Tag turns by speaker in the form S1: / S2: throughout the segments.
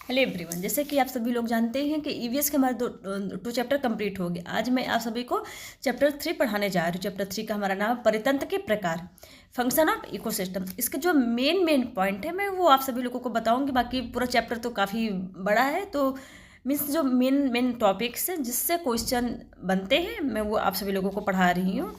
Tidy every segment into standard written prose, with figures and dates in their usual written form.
S1: Hello everyone, जैसे कि आप सभी लोग जानते हैं कि ईवीएस के हमारे दो चैप्टर कंप्लीट हो गए। आज मैं आप सभी को चैप्टर 3 पढ़ाने जा रही हूँ। चैप्टर 3 का हमारा नाम है परितंत्र के प्रकार, फंक्शन ऑफ इकोसिस्टम। इसके जो मेन पॉइंट है मैं वो आप सभी लोगों को बताऊंगी। बाकी पूरा चैप्टर तो काफ़ी बड़ा है, तो मीन्स जो मेन टॉपिक्स हैं जिससे क्वेश्चन बनते हैं मैं वो आप सभी लोगों को पढ़ा रही हूँ।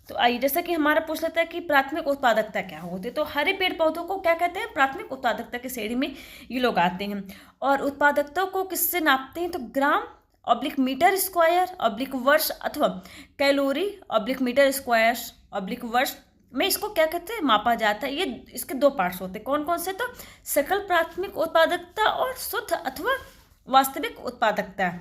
S1: तो आइए, जैसा कि हमारा पूछ लेता है कि प्राथमिक उत्पादकता क्या होती है, तो हरे पेड़ पौधों को क्या कहते हैं? प्राथमिक उत्पादकता की श्रेणी में ये लोग आते हैं। और उत्पादकता को किससे नापते हैं? तो gram oblique metre square oblique वर्ष अथवा calorie oblique metre square oblique वर्ष में इसको क्या कहते हैं? मापा जाता है। ये इसके दो पार्ट्स होते हैं। कौन कौन से? तो सकल प्राथमिक उत्पादकता और शुद्ध अथवा वास्तविक उत्पादकता।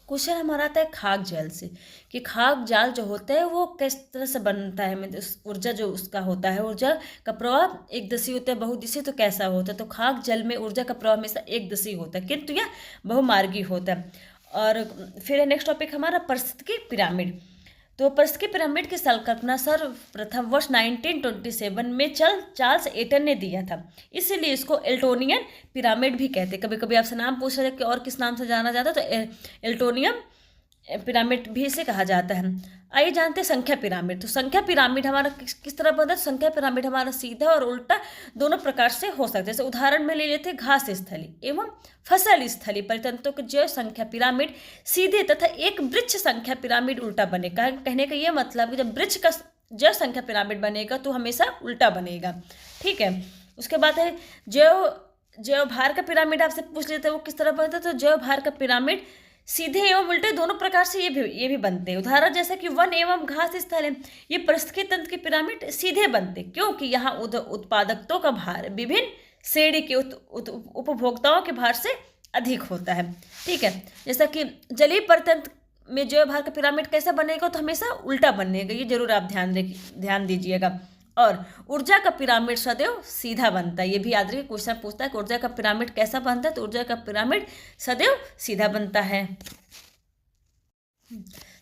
S1: क्वेश्चन हमारा आता है खाक जाल से, कि खाक जाल जो होता है वो किस तरह से बनता है, मतलब ऊर्जा जो उसका होता है, ऊर्जा का प्रवाह एक दिशी होता है, बहुदिशी तो कैसा होता है? तो खाक जल में ऊर्जा का प्रवाह हमेशा एक दिशी होता है, किंतु यह बहुमार्गी होता है। और फिर नेक्स्ट टॉपिक हमारा परिस्थितिकी पिरामिड। तो परिस्थितिकी पिरामिड की संकल्पना सर्वप्रथम वर्ष 1927 में चार्ल्स एटन ने दिया था, इसीलिए इसको एल्टोनियन पिरामिड भी कहते हैं। कभी कभी आपसे नाम पूछा जाए कि और किस नाम से जाना जाता है, तो एल्टोनियम पिरामिड भी इसे कहा जाता है। आइए जानते हैं संख्या पिरामिड। तो संख्या पिरामिड हमारा किस तरह बनता है? संख्या पिरामिड हमारा सीधा और उल्टा दोनों प्रकार से हो सकता है। जैसे उदाहरण में ले लेते हैं घास स्थली एवं फसल स्थली परितंत्रों के जैव संख्या पिरामिड सीधे तथा एक वृक्ष संख्या पिरामिड उल्टा बनेगा। कहने का यह मतलब कि जब वृक्ष का जैव संख्या पिरामिड बनेगा तो हमेशा उल्टा बनेगा, ठीक है। उसके बाद है जैव भार का पिरामिड। आपसे पूछ लेते हैं वो किस तरह बनता है? तो जैव भार का पिरामिड सीधे एवं उल्टे दोनों प्रकार से ये भी बनते हैं। उदाहरण जैसे कि वन एवं घास स्थल है, ये परिस्थितिकी तंत्र के पिरामिड सीधे बनते क्योंकि यहाँ उत्पादकताओं का भार विभिन्न श्रेणी के उपभोक्ताओं के भार से अधिक होता है, ठीक है। जैसा कि जलीय परितंत्र में जैव भार का पिरामिड कैसा बनेगा? तो हमेशा उल्टा बनेगा, ये जरूर आप ध्यान दीजिएगा। और ऊर्जा का पिरामिड सदैव सीधा बनता है, ये भी याद रखिए। क्वेश्चन पूछता है कि ऊर्जा का पिरामिड कैसा बनता है? तो ऊर्जा का पिरामिड सदैव सीधा बनता है।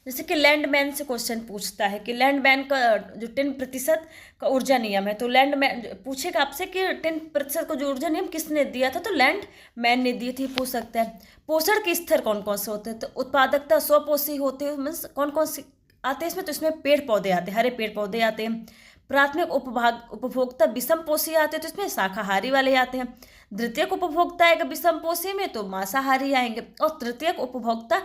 S1: जैसे कि लैंडमैन से क्वेश्चन पूछता है कि लैंडमैन का जो 10% का ऊर्जा नियम है, तो लैंडमैन पूछेगा आपसे कि 10% का जो ऊर्जा नियम किसने दिया था? तो लैंडमैन ने दिए थे, पूछ सकता है। पोषण के स्तर कौन कौन से होते हैं? तो उत्पादकता स्वपोषी होते हैं, मीन्स कौन कौन से आते हैं इसमें? तो इसमें पेड़ पौधे आते हैं, हरे पेड़ पौधे आते हैं। प्राथमिक उपभोक्ता विषम पोषी आते हैं, तो इसमें शाकाहारी वाले आते हैं। द्वितीयक उपभोक्ता आएगा विषम पोषी में तो मांसाहारी आएंगे, और तृतीयक उपभोक्ता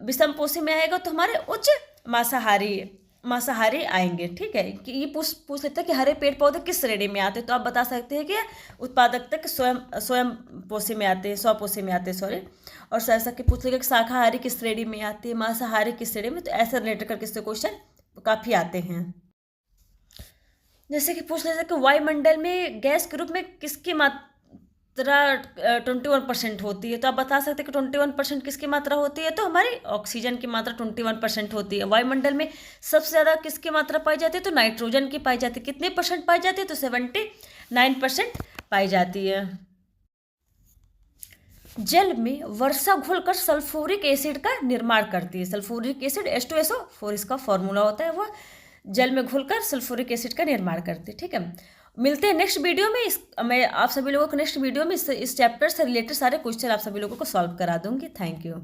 S1: विषम पोषी में आएगा तो हमारे उच्च मांसाहारी आएंगे, ठीक है। कि ये पूछ लेते हैं कि हरे पेड़ पौधे किस श्रेणी में आते हैं, तो आप बता सकते हैं कि उत्पादकता के स्वयं पोषी में आते हैं, स्वपोषी में आते हैं, सॉरी। और ऐसा कि पूछ लेगा कि शाकाहारी किस श्रेणी में आती है, मांसाहारी किस श्रेणी में, तो ऐसे रिलेटेड करके इससे क्वेश्चन काफ़ी आते हैं। जैसे कि पूछ लेते हैं कि वायुमंडल में गैस के रूप में किसकी मात्रा 21% होती है, तो आप बता सकते हैं कि 21% किसकी मात्रा होती है? तो हमारी ऑक्सीजन की मात्रा 21% होती है। वायुमंडल में सबसे ज़्यादा किसकी मात्रा पाई जाती है? तो नाइट्रोजन की पाई जाती है। कितने % पाई जाती है? तो 79% पाई जाती है। जल में वर्षा घुलकर सल्फ्यूरिक एसिड का निर्माण करती है। सल्फ्यूरिक एसिड H2SO4 इसका फॉर्मूला होता है, वह जल में घुलकर सल्फ्यूरिक एसिड का निर्माण करती है, ठीक है। मिलते हैं नेक्स्ट वीडियो में। मैं आप सभी लोगों को नेक्स्ट वीडियो में इस चैप्टर से रिलेटेड सारे क्वेश्चन आप सभी लोगों को सॉल्व करा दूंगी। Thank you.